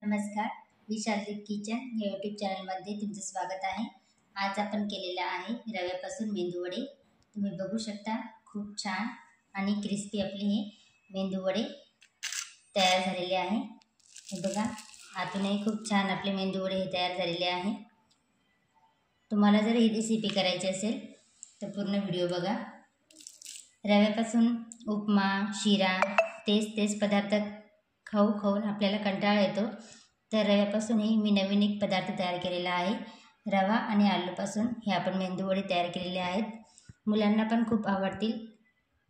नमस्कार, विशालिक किचन या यूट्यूब चॅनलमध्ये तुमचं स्वागत आहे। आज आपण केलेला आहे रव्यापासून मेंदू वडे। तुम्ही बघू शकता खूप छान आणि क्रिस्पी आपले हे मेंदू वडे तयार झालेले आहे। हे बघा, आतूनही खूप छान आपले मेंदू वडे हे तयार झालेले आहे। तुम्हाला जर ही रेसिपी करायची असेल तर पूर्ण व्हिडिओ बघा। रव्यापासून उपमा, शिरा, तेच पदार्थ खाऊन आपल्याला कंटाळा येतो, तर रव्यापासूनही मी नवीन एक पदार्थ तयार केलेला आहे। रवा आणि आलूपासून हे आपण मेंदू वडे तयार केलेले आहेत। मुलांना पण खूप आवडतील।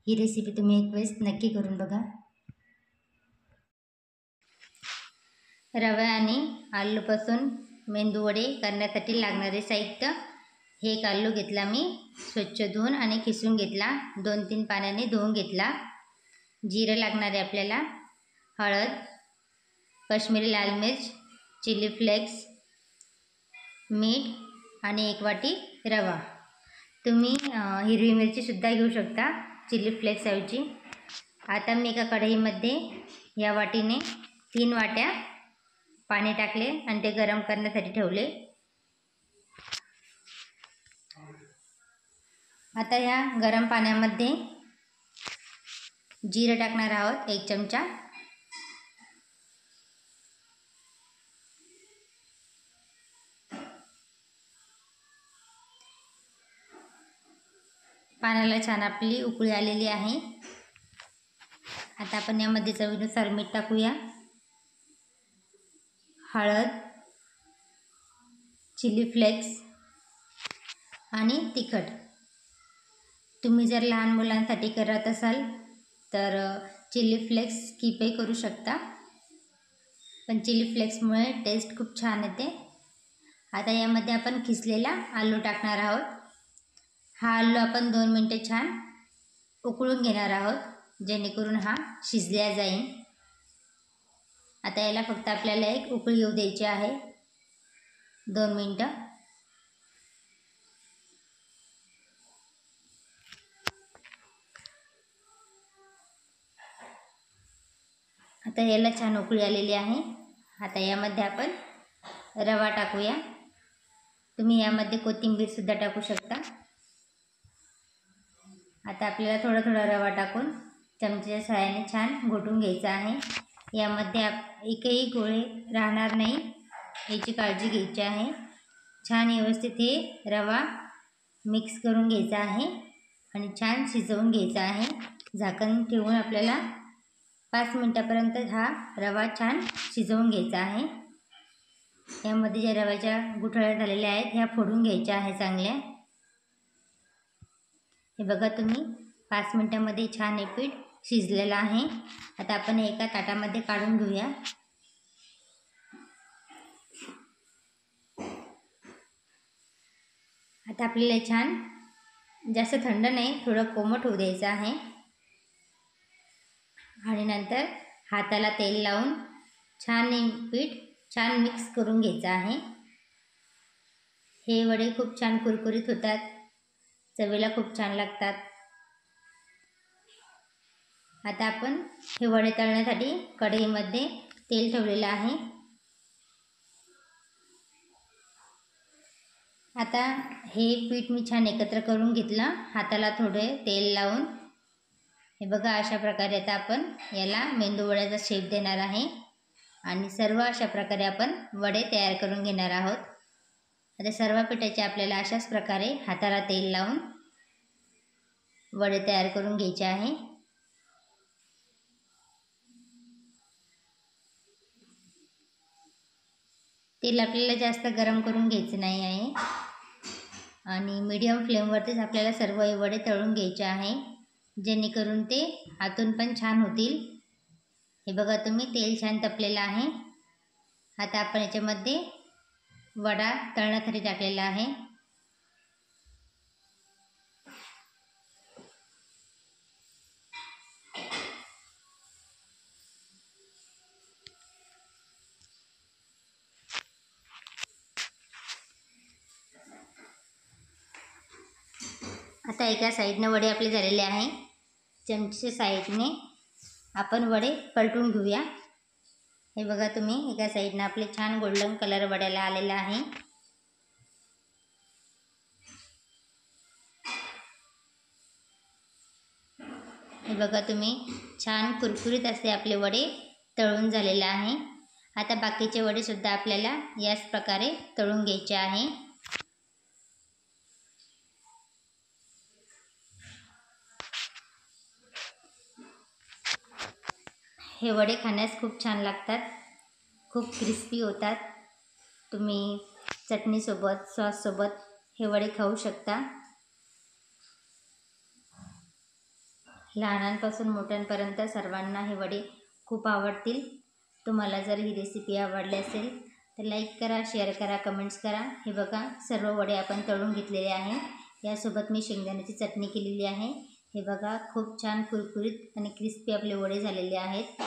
ही रेसिपी तुम्ही एक वेळेस नक्की करून बघा। रवा आणि आलूपासून मेंदू वडे करण्यासाठी लागणारे साहित्य: हे एक आलू घेतला मी, स्वच्छ धुवून आणि खिसून घेतला, 2-3 पाण्याने धुवून घेतला। जिरं लागणारे आपल्याला, हळद, काश्मीरी लाल मिर्च, चिली फ्लेक्स, मीठ आणि 1 वाटी रवा। तुम्ही हिरवी मिरचीसुद्धा घेऊ शकता चिली फ्लेक्स ऐवजी। आता मी एका कढईमध्ये या वाटीने 3 वाट्या पाणी टाकले आणि ते गरम करण्यासाठी ठेवले। आता या गरम पाण्यामध्ये जिरं टाकणार आहोत, 1 चमचा। पाण्याला छान आपली उकळी आलेली आहे। आता आपण यामध्ये चवीनुसार मीठ टाकूया, हळद, चिली फ्लेक्स आणि तिखट। तुम्ही जर लहान मुलांसाठी करत असाल तर चिली फ्लेक्स स्किपही करू शकता, पण चिली फ्लेक्समुळे टेस्ट खूप छान येते। आता यामध्ये आपण खिसलेला आलू टाकणार आहोत। हा आलू आपण 2 मिनिटे छान उकळून घेणार आहोत, जेणेकरून हा शिजला जाईल। आता याला फक्त आपल्याला एक उकळी येऊ द्यायची आहे, 2 मिनिटं। आता याला छान उकळी आलेली आहे। आता यामध्ये आपण रवा टाकूया। तुम्ही यामध्ये कोथिंबीरसुद्धा टाकू शकता। आता आपल्याला थोडा रवा टाकून चमच्याच्या सहाय्याने छान घोटून घ्यायचा आहे। यामध्ये एकही गोळे राहणार नाही याची काळजी घ्यायची आहे। छान व्यवस्थित हे रवा मिक्स करून घ्यायचा आहे आणि छान शिजवून घ्यायचा आहे। झाकण ठेवून आपल्याला 5 मिनिटापर्यंत हा रवा छान शिजवून घ्यायचा आहे। यामध्ये ज्या रव्याच्या गुठळ्या झालेल्या आहेत ह्या फोडून घ्यायच्या आहे चांगल्या। हे बघा, तुम्ही 5 मिनिटांमध्ये छान हे पीठ शिजलेलं आहे। आता आपण एका ताटामध्ये काढून घेऊया। आता आपल्याला छान जास्त थंड नाही, थोडं कोमट होऊ द्यायचं आहे आणि नंतर हाताला तेल लावून छान हे पीठ छान मिक्स करून घ्यायचं आहे। हे वडे खूप छान कुरकुरीत होतात, चवीला खूप छान लागतात। आता आपण हे वडे तळण्यासाठी कढईमध्ये तेल ठेवलेलं आहे। आता हे पीठ मी छान एकत्र करून घेतलं, हाताला थोडे तेल लावून। हे बघा, अशा प्रकारे आता आपण याला मेंदू वड्याचा शेप देणार आहे आणि सर्व अशा प्रकारे आपण वडे तयार करून घेणार आहोत। आता सर्व पिठाचे आपल्याला अशाच प्रकारे हाताला तेल लावून वडे तयार करून घ्यायचे आहे। तेल आपल्याला जास्त गरम करून घ्यायचं नाही आहे आणि मीडियम फ्लेमवरतीच आपल्याला सर्व वडे तळून घ्यायचे आहे, जेणेकरून ते आतून पण छान होतील। हे बघा, तुम्ही तेल छान तपलेलं आहे। आता आपण याच्यामध्ये वडा तळण्यासाठी टाकलेला आहे। आता एका साईडने वडे आपले झालेले आहे। चमच्याच्या साईडने आपण वडे पलटून घेऊया। हे बघा तुम्ही, एका साईडनं आपले छान गोल्डन कलर वड्याला आलेला आहे. हे बघा तुम्ही, छान कुरकुरीत असे आपले वडे तळून झालेले आहे. आता बाकीचे वडे सुद्धा आपल्याला याच प्रकारे तळून घ्यायचे आहे. हे वडे खाण्यास खूप छान लागतात, खूप क्रिस्पी होतात. तुम्ही चटणीसोबत, सॉससोबत हे वडे खाऊ शकता. लहानांपासून मोठ्यांपर्यंत सर्वांना हे वडे खूप आवडतील. तुम्हाला जर ही रेसिपी आवडली असेल तर लाईक करा, शेअर करा, कमेंट्स करा. हे बघा, सर्व वडे आपण तळून घेतलेले आहे. यासोबत मी शेंगदाण्याची चटणी केलेली आहे. हे बघा, खूप छान कुरकुरीत आणि क्रिस्पी आपले वडे झालेले आहेत.